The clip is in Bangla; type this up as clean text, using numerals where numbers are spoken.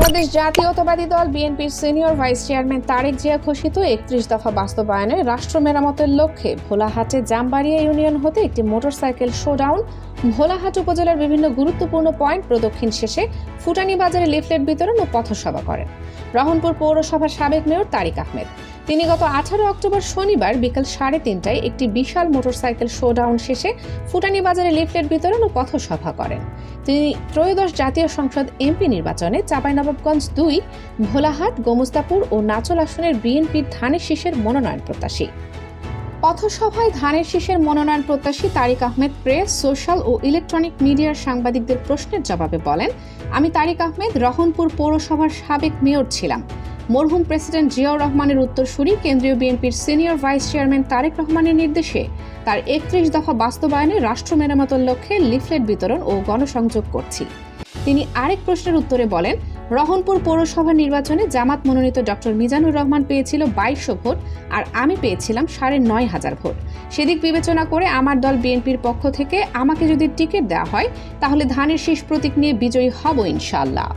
বাংলাদেশ জাতীয়তাবাদী দল বিএনপির senior vice chairman Tarique Zia ঘোষিত ৩১ দফা বাস্তবায়নে রাষ্ট্র মেরামতের লক্ষ্যে ভোলাহাটে জামবাড়িয়া ইউনিয়ন হতে একটি মোটরসাইকেল শোডাউন, ভোলাহাট উপজেলার বিভিন্ন গুরুত্বপূর্ণ পয়েন্ট প্রদক্ষিণ শেষে ফুটানী বাজারে লিফলেট বিতরণ ও পথসভা করেন রহনপুর পৌরসভার সাবেক মেয়র তারিক আহমেদ। তিনি গত 18 অক্টোবর শনিবার বিকেল 3:30টায় একটি বিশাল মোটরসাইকেল শোডাউন শেষে ফুটানী বাজারে লিফলেট বিতরণ ও পথসভা করেন। তিনি ত্রয়োদশ জাতীয় সংসদ এমপি নির্বাচনে চাঁপাইনবাবগঞ্জ 2, ভোলাহাট, গোমস্তাপুর ও নাচল আসনের বিএনপির ধানের শীষের মনোনয়ন প্রত্যাশী। পথসভায় ধানের শীষের মনোনয়ন প্রত্যাশী তারিক আহমেদ প্রেস, সোশ্যাল ও ইলেকট্রনিক মিডিয়ার সাংবাদিকদের প্রশ্নের জবাবে বলেন, আমি তারিক আহমেদ রহনপুর পৌরসভার সাবেক মেয়র ছিলাম। মরহুম প্রেসিডেন্ট জিয়াউর রহমানের উত্তরসূরি কেন্দ্রীয় বিএনপির সিনিয়র ভাইস চেয়ারম্যান তারেক রহমানের নির্দেশে তার ৩১ দফা বাস্তবায়নে রাষ্ট্র মেরামতের লক্ষ্যে লিফলেট বিতরণ ও গণসংযোগ করছি। তিনি আরেক প্রশ্নের উত্তরে বলেন, রহনপুর পৌরসভা নির্বাচনে জামাত মনোনীত ডক্টর মিজানুর রহমান পেয়েছিল 2200 ভোট আর আমি পেয়েছিলাম 9500 ভোট। সেদিক বিবেচনা করে আমার দল বিএনপির পক্ষ থেকে আমাকে যদি টিকিট দেওয়া হয় তাহলে ধানের শীষ প্রতীক নিয়ে বিজয়ী হব ইনশাআল্লাহ।